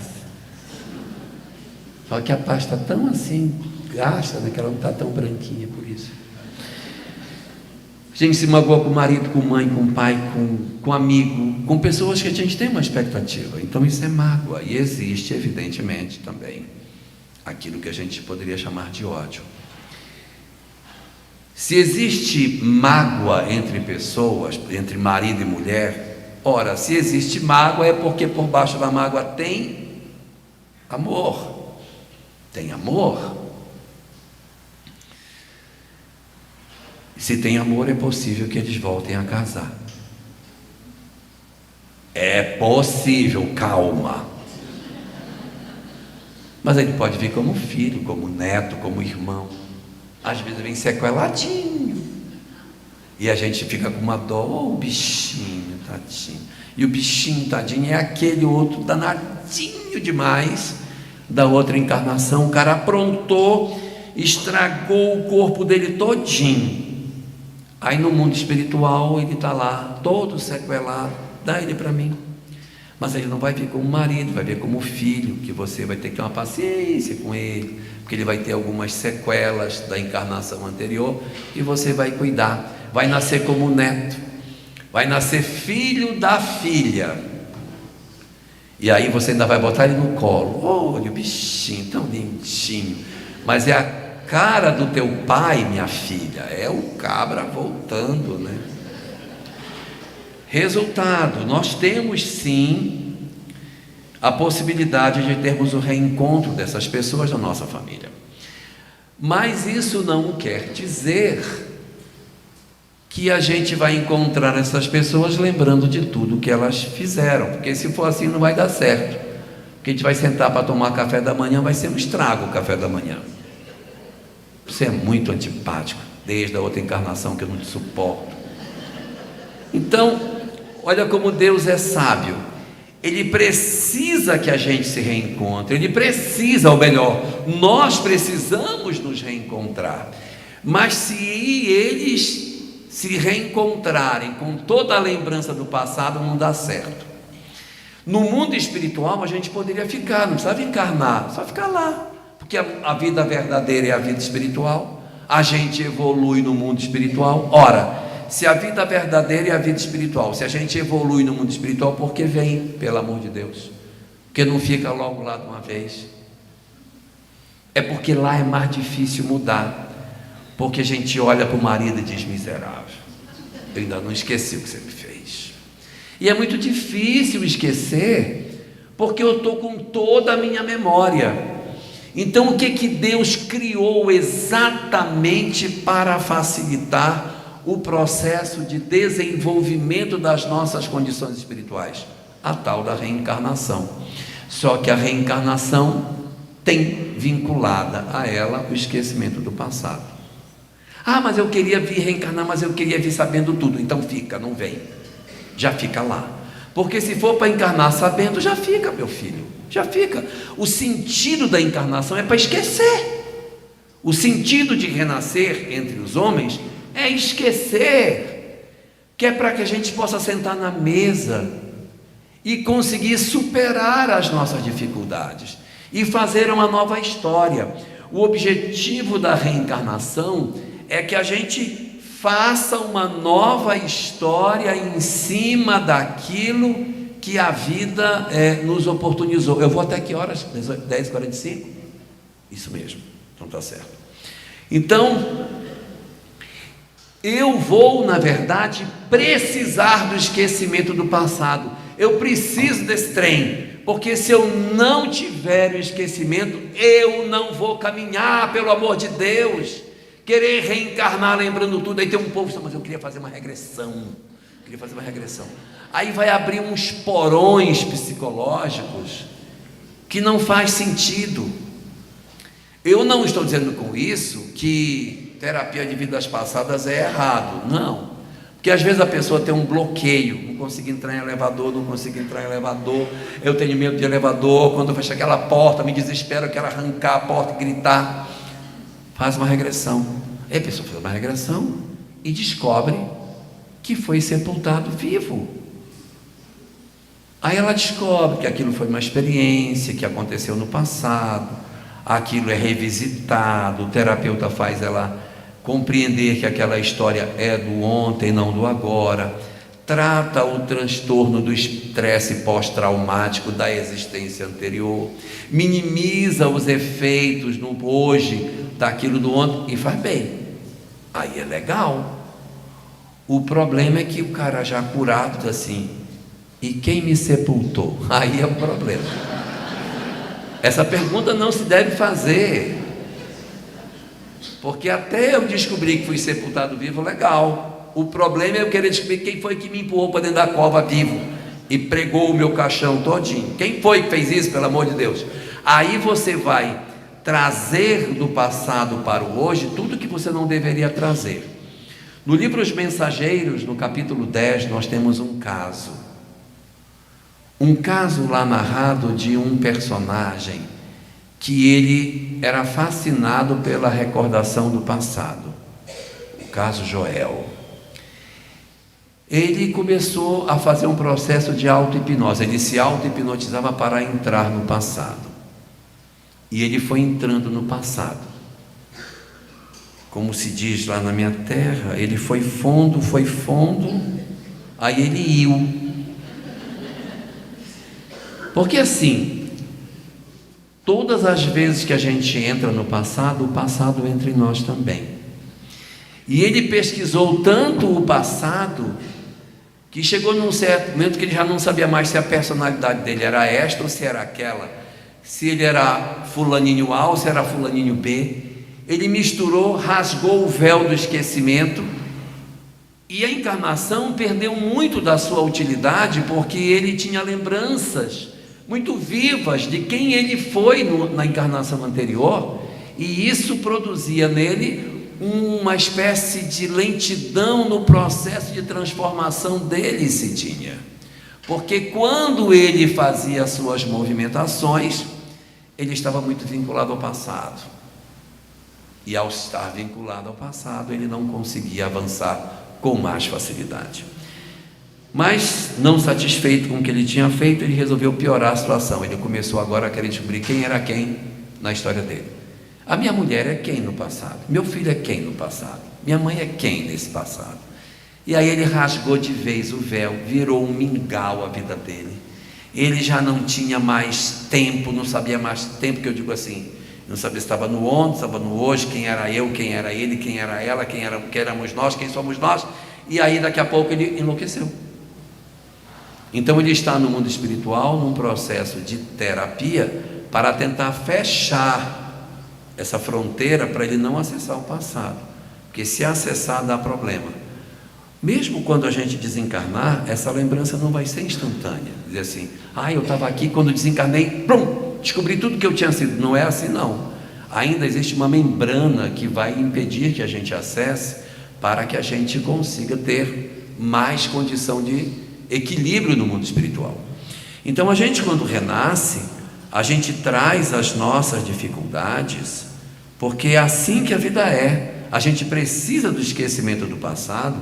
S1: Só que a paz está tão assim, gasta, né, que ela não está tão branquinha por isso. A gente se magoa com o marido, com mãe, com pai, com amigo, com pessoas que a gente tem uma expectativa. Então isso é mágoa. E existe, evidentemente, também aquilo que a gente poderia chamar de ódio. Se existe mágoa entre pessoas, entre marido e mulher, ora, se existe mágoa é porque por baixo da mágoa tem amor. Tem amor. E se tem amor, é possível que eles voltem a casar. É possível, calma. Mas ele pode vir como filho, como neto, como irmão. Às vezes vem sequeladinho. E a gente fica com uma dó: oh, o bichinho, tadinho. E o bichinho, tadinho, é aquele outro danadinho demais da outra encarnação. O cara aprontou, estragou o corpo dele todinho. Aí no mundo espiritual ele está lá, todo sequelado. Dá ele para mim. Mas ele não vai vir como marido, vai vir como filho, que você vai ter que ter uma paciência com ele, porque ele vai ter algumas sequelas da encarnação anterior, e você vai cuidar. Vai nascer como neto, vai nascer filho da filha, e aí você ainda vai botar ele no colo. Olha o bichinho, tão lindinho. Mas é a cara do teu pai, minha filha, é o cabra voltando, né? Resultado: nós temos sim a possibilidade de termos o reencontro dessas pessoas na nossa família, mas isso não quer dizer que a gente vai encontrar essas pessoas lembrando de tudo que elas fizeram, porque se for assim não vai dar certo, porque a gente vai sentar para tomar café da manhã, vai ser um estrago o café da manhã. Você é muito antipático, desde a outra encarnação que eu não te suporto. Então, olha como Deus é sábio. Ele precisa que a gente se reencontre. Ele precisa, ou melhor, nós precisamos nos reencontrar. Mas se eles se reencontrarem com toda a lembrança do passado, não dá certo. No mundo espiritual a gente poderia ficar, não precisava encarnar, só ficar lá, porque a vida verdadeira é a vida espiritual. A gente evolui no mundo espiritual. Ora, se a vida verdadeira é a vida espiritual, se a gente evolui no mundo espiritual, por que vem, pelo amor de Deus? Porque não fica logo lá de uma vez? É porque lá é mais difícil mudar. Porque a gente olha para o marido e diz: miserável, eu ainda não esqueci o que você me fez. E é muito difícil esquecer, porque eu estou com toda a minha memória. Então o que Deus criou exatamente para facilitar o processo de desenvolvimento das nossas condições espirituais? A tal da reencarnação. Só que a reencarnação tem vinculada a ela o esquecimento do passado. Ah, mas eu queria vir reencarnar, mas eu queria vir sabendo tudo. Então fica, não vem, já fica lá. Porque se for para encarnar sabendo, já fica, meu filho, já fica. O sentido da encarnação é para esquecer. O sentido de renascer entre os homens é esquecer, que é para que a gente possa sentar na mesa e conseguir superar as nossas dificuldades e fazer uma nova história. O objetivo da reencarnação é que a gente faça uma nova história em cima daquilo que a vida nos oportunizou. Eu vou até que horas? 10h45? Isso mesmo, então está certo. Então, eu vou, na verdade, precisar do esquecimento do passado. Eu preciso desse trem, porque se eu não tiver o esquecimento, eu não vou caminhar, pelo amor de Deus. Querer reencarnar lembrando tudo. Aí tem um povo, mas eu queria fazer uma regressão. Aí vai abrir uns porões psicológicos que não faz sentido. Eu não estou dizendo com isso que terapia de vidas passadas é errado, não. Porque às vezes a pessoa tem um bloqueio, não consigo entrar em elevador, eu tenho medo de elevador, quando fecha aquela porta, me desespero, eu quero arrancar a porta e gritar. Faz uma regressão. Aí a pessoa faz uma regressão e descobre que foi sepultado vivo. Aí ela descobre que aquilo foi uma experiência que aconteceu no passado, aquilo é revisitado, o terapeuta faz ela compreender que aquela história é do ontem, não do agora, trata o transtorno do estresse pós-traumático da existência anterior, minimiza os efeitos no hoje daquilo do ontem e faz bem. Aí é legal. O problema é que o cara já curado diz assim: e quem me sepultou? Aí é o problema. Essa pergunta não se deve fazer, porque até eu descobrir que fui sepultado vivo, legal. O problema é eu querer descobrir quem foi que me empurrou para dentro da cova vivo e pregou o meu caixão todinho. Quem foi que fez isso, pelo amor de Deus? Aí você vai trazer do passado para o hoje tudo que você não deveria trazer. No livro Os Mensageiros, no capítulo 10, nós temos um caso lá narrado de um personagem que ele era fascinado pela recordação do passado, o caso Joel. Ele começou a fazer um processo de auto-hipnose, ele se auto-hipnotizava para entrar no passado. E ele foi entrando no passado, como se diz lá na minha terra, ele foi fundo, aí ele iu. Porque assim, todas as vezes que a gente entra no passado, o passado entra em nós também. E ele pesquisou tanto o passado, que chegou num certo momento que ele já não sabia mais se a personalidade dele era esta ou se era aquela, se ele era fulaninho A ou se era fulaninho B. Ele misturou, rasgou o véu do esquecimento, e a encarnação perdeu muito da sua utilidade, porque ele tinha lembranças muito vivas de quem ele foi na encarnação anterior, e isso produzia nele uma espécie de lentidão no processo de transformação dele, se tinha. Porque quando ele fazia as suas movimentações, ele estava muito vinculado ao passado. E ao estar vinculado ao passado, ele não conseguia avançar com mais facilidade. Mas, não satisfeito com o que ele tinha feito, ele resolveu piorar a situação. Ele começou agora a querer descobrir quem era quem na história dele. A minha mulher é quem no passado? Meu filho é quem no passado? Minha mãe é quem nesse passado? E aí ele rasgou de vez o véu, virou um mingau a vida dele. Ele já não tinha mais tempo, não sabia mais tempo, que eu digo assim, não sabia se estava no ontem, se estava no hoje, quem era eu, quem era ele, quem era ela, quem éramos nós, quem somos nós. E aí daqui a pouco ele enlouqueceu. Então ele está no mundo espiritual, num processo de terapia, para tentar fechar essa fronteira, para ele não acessar o passado, porque se acessar dá problema. Mesmo quando a gente desencarnar, essa lembrança não vai ser instantânea. Dizer assim, eu estava aqui quando desencarnei, plum, descobri tudo que eu tinha sido. Não é assim não. Ainda existe uma membrana que vai impedir que a gente acesse, para que a gente consiga ter mais condição de equilíbrio no mundo espiritual. Então a gente, quando renasce, a gente traz as nossas dificuldades, porque é assim que a vida é. A gente precisa do esquecimento do passado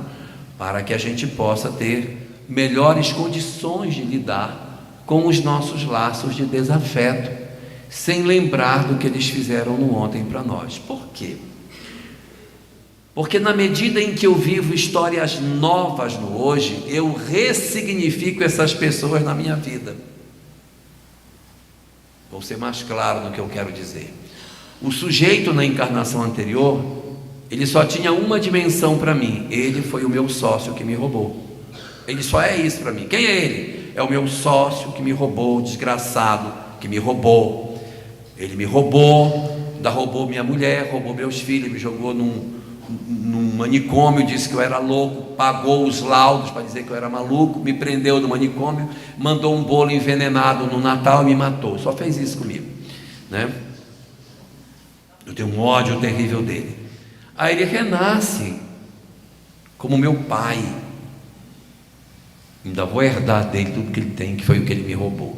S1: para que a gente possa ter melhores condições de lidar com os nossos laços de desafeto, sem lembrar do que eles fizeram no ontem para nós. Por quê? Porque na medida em que eu vivo histórias novas no hoje, eu ressignifico essas pessoas na minha vida. Vou ser mais claro no que eu quero dizer. O sujeito na encarnação anterior, ele só tinha uma dimensão para mim: ele foi o meu sócio que me roubou. Ele só é isso para mim. Quem é ele? É o meu sócio que me roubou, o desgraçado que me roubou. Ele me roubou, ainda roubou minha mulher, roubou meus filhos, me jogou num manicômio, disse que eu era louco, pagou os laudos para dizer que eu era maluco, me prendeu no manicômio, mandou um bolo envenenado no Natal e me matou. Só fez isso comigo, né? Eu tenho um ódio terrível dele. Aí ele renasce como meu pai. Ainda vou herdar dele tudo que ele tem, que foi o que ele me roubou.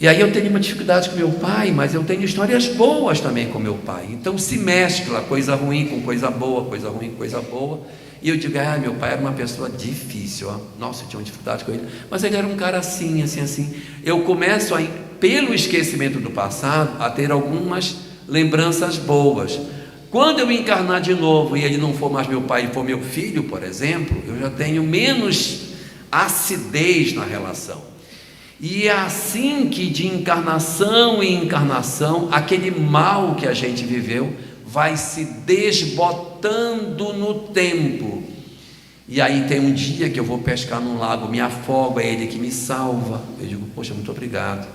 S1: E aí eu tenho uma dificuldade com meu pai, mas eu tenho histórias boas também com meu pai. Então se mescla coisa ruim com coisa boa, coisa ruim com coisa boa. E eu digo, meu pai era uma pessoa difícil, nossa, eu tinha uma dificuldade com ele, mas ele era um cara assim, assim, assim. Eu começo, pelo esquecimento do passado, a ter algumas lembranças boas. Quando eu encarnar de novo e ele não for mais meu pai e for meu filho, por exemplo, eu já tenho menos acidez na relação. E é assim que, de encarnação em encarnação, aquele mal que a gente viveu vai se desbotando no tempo. E aí tem um dia que eu vou pescar num lago, me afogo, é ele que me salva. Eu digo, poxa, muito obrigado.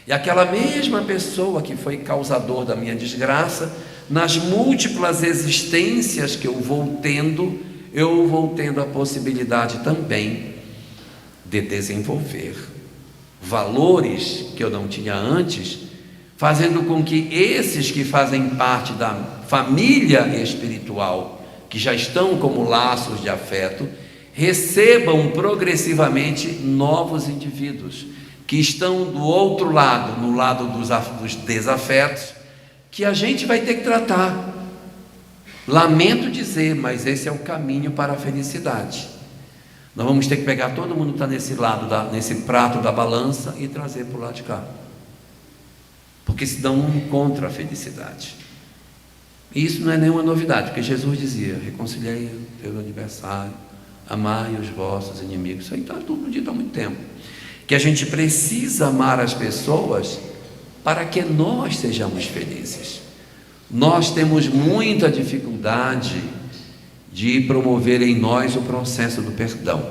S1: E aquela mesma pessoa que foi causador da minha desgraça, nas múltiplas existências que eu vou tendo a possibilidade também de desenvolver valores que eu não tinha antes, fazendo com que esses que fazem parte da família espiritual, que já estão como laços de afeto, recebam progressivamente novos indivíduos, que estão do outro lado, no lado dos desafetos, que a gente vai ter que tratar. Lamento dizer, mas esse é o caminho para a felicidade. Nós vamos ter que pegar todo mundo que está nesse lado, nesse prato da balança, e trazer para o lado de cá, porque senão não encontra a felicidade. E isso não é nenhuma novidade, porque Jesus dizia, reconciliai o teu adversário, amai os vossos inimigos. Isso aí está tudo dito há muito tempo, que a gente precisa amar as pessoas para que nós sejamos felizes. Nós temos muita dificuldade de promover em nós o processo do perdão.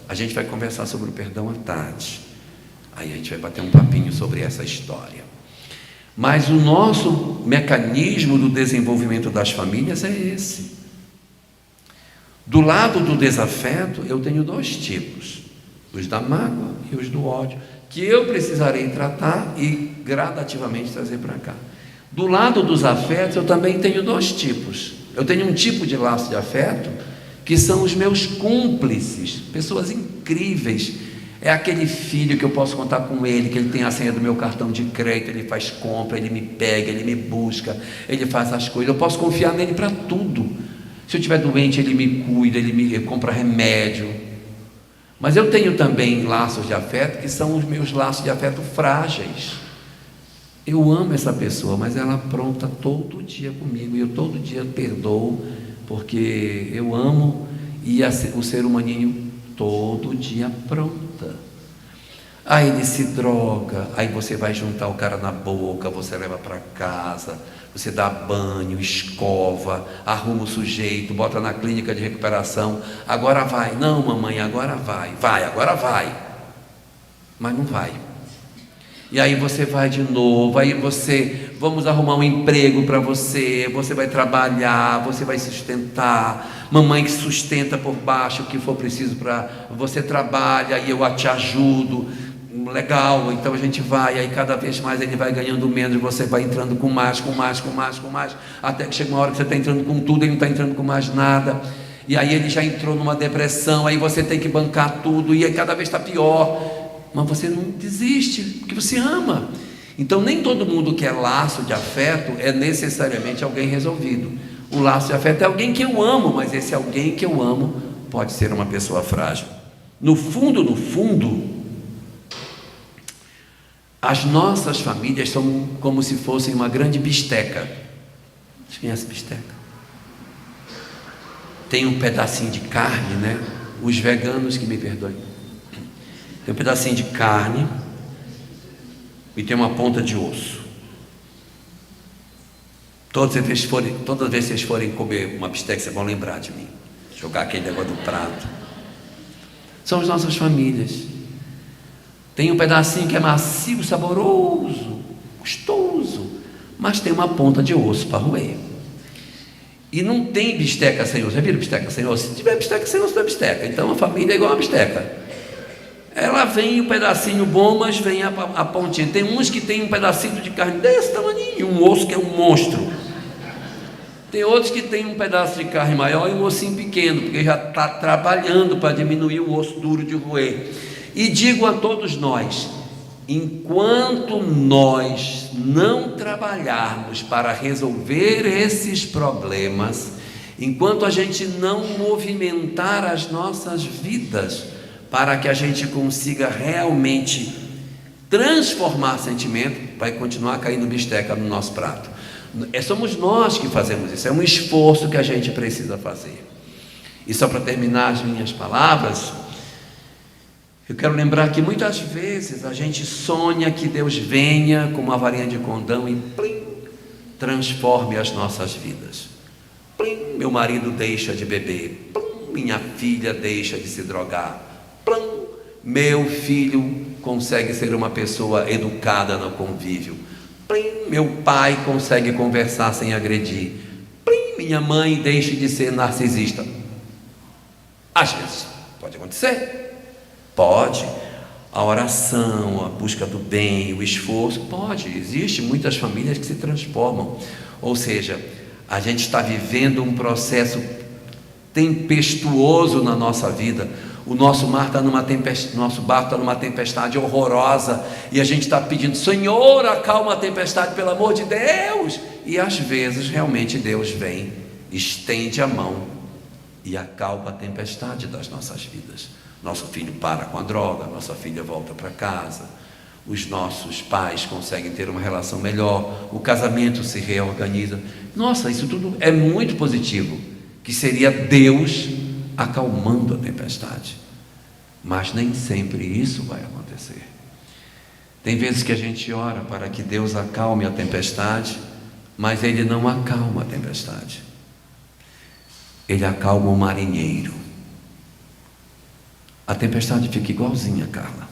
S1: A gente vai conversar sobre o perdão à tarde, aí a gente vai bater um papinho sobre essa história. Mas o nosso mecanismo do desenvolvimento das famílias é esse. Do lado do desafeto, eu tenho dois tipos: os da mágoa e os do ódio, que eu precisarei tratar e gradativamente trazer para cá. Do lado dos afetos, eu também tenho dois tipos. Eu tenho um tipo de laço de afeto, que são os meus cúmplices, pessoas incríveis. É aquele filho que eu posso contar com ele, que ele tem a senha do meu cartão de crédito, ele faz compra, ele me pega, ele me busca, ele faz as coisas, eu posso confiar nele para tudo. Se eu estiver doente, ele me cuida, ele compra remédio. Mas eu tenho também laços de afeto, que são os meus laços de afeto frágeis. Eu amo essa pessoa, mas ela apronta todo dia comigo, e eu todo dia perdoo, porque eu amo, e o ser humaninho todo dia apronta. Aí ele se droga, aí você vai juntar o cara na boca, você leva para casa, você dá banho, escova, arruma o sujeito, bota na clínica de recuperação. Agora vai, não mamãe, agora vai, agora vai. Mas não vai. E aí você vai de novo, aí vamos arrumar um emprego para você, você vai trabalhar, você vai sustentar, mamãe que sustenta por baixo o que for preciso para você trabalha e eu te ajudo. Legal, então a gente vai, aí cada vez mais ele vai ganhando menos, você vai entrando com mais, até que chega uma hora que você está entrando com tudo, ele não está entrando com mais nada, e aí ele já entrou numa depressão, aí você tem que bancar tudo, e aí cada vez está pior, mas você não desiste, porque você ama. Então nem todo mundo que é laço de afeto é necessariamente alguém resolvido. O laço de afeto é alguém que eu amo, mas esse alguém que eu amo pode ser uma pessoa frágil. No fundo, as nossas famílias são como se fossem uma grande bisteca. Vocês conhecem bisteca? Tem um pedacinho de carne, né? Os veganos que me perdoem. Tem um pedacinho de carne e tem uma ponta de osso. Todas as vezes que vocês forem comer uma bisteca, vocês vão lembrar de mim. Jogar aquele negócio do prato. São as nossas famílias. Tem um pedacinho que é macio, saboroso, gostoso, mas tem uma ponta de osso para roer. E não tem bisteca sem osso. Já viram bisteca sem osso? Se tiver bisteca sem osso, não é bisteca. Então a família é igual a bisteca. Ela vem um pedacinho bom, mas vem a pontinha. Tem uns que tem um pedacinho de carne desse tamanho e um osso que é um monstro. Tem outros que tem um pedaço de carne maior e um ossinho pequeno, porque já está trabalhando para diminuir o osso duro de roer. E digo a todos nós, enquanto nós não trabalharmos para resolver esses problemas, enquanto a gente não movimentar as nossas vidas para que a gente consiga realmente transformar sentimento, vai continuar caindo bisteca no nosso prato. Somos nós que fazemos isso, é um esforço que a gente precisa fazer. E só para terminar as minhas palavras, eu quero lembrar que muitas vezes a gente sonha que Deus venha com uma varinha de condão e plim, transforme as nossas vidas. Plim, meu marido deixa de beber. Plim, minha filha deixa de se drogar. Plim, meu filho consegue ser uma pessoa educada no convívio. Plim, meu pai consegue conversar sem agredir. Plim, minha mãe deixa de ser narcisista. Às vezes, pode acontecer. Pode, a oração, a busca do bem, o esforço, pode, existe muitas famílias que se transformam, ou seja, a gente está vivendo um processo tempestuoso na nossa vida, o nosso mar está numa tempestade, nosso barco está numa tempestade horrorosa, e a gente está pedindo, Senhor, acalma a tempestade, pelo amor de Deus, e às vezes realmente Deus vem, estende a mão e acalma a tempestade das nossas vidas. Nosso filho para com a droga, nossa filha volta para casa, os nossos pais conseguem ter uma relação melhor, o casamento se reorganiza. Nossa, isso tudo é muito positivo, que seria Deus acalmando a tempestade, mas nem sempre isso vai acontecer. Tem vezes que a gente ora para que Deus acalme a tempestade, mas Ele não acalma a tempestade, Ele acalma o marinheiro. A tempestade fica igualzinha, Carla,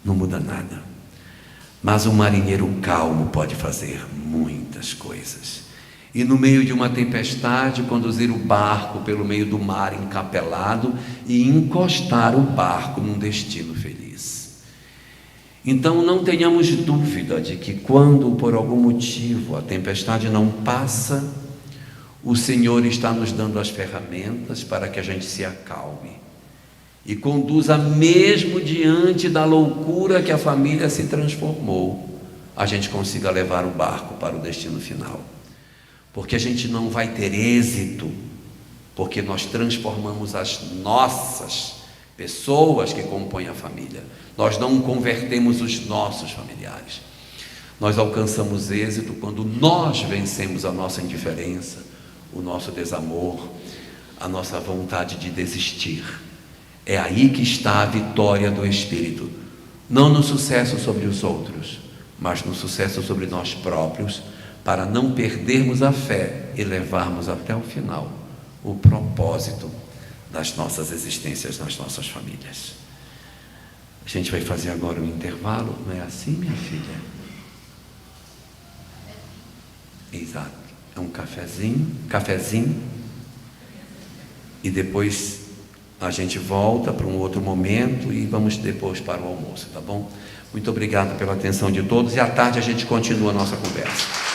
S1: não muda nada, mas um marinheiro calmo pode fazer muitas coisas, e no meio de uma tempestade conduzir o barco pelo meio do mar encapelado e encostar o barco num destino feliz. Então não tenhamos dúvida de que quando por algum motivo a tempestade não passa, o Senhor está nos dando as ferramentas para que a gente se acalme e conduza, mesmo diante da loucura que a família se transformou, a gente consiga levar o barco para o destino final, porque a gente não vai ter êxito, porque nós transformamos as nossas pessoas que compõem a família, nós não convertemos os nossos familiares. Nós alcançamos êxito quando nós vencemos a nossa indiferença, o nosso desamor, a nossa vontade de desistir. É aí que está a vitória do Espírito. não no sucesso sobre os outros, mas no sucesso sobre nós próprios, para não perdermos a fé e levarmos até o final o propósito das nossas existências nas nossas famílias. A gente vai fazer agora um intervalo, não é assim, minha filha? Exato, é um cafezinho, e depois a gente volta para um outro momento e vamos depois para o almoço, tá bom? Muito obrigado pela atenção de todos, e à tarde a gente continua a nossa conversa.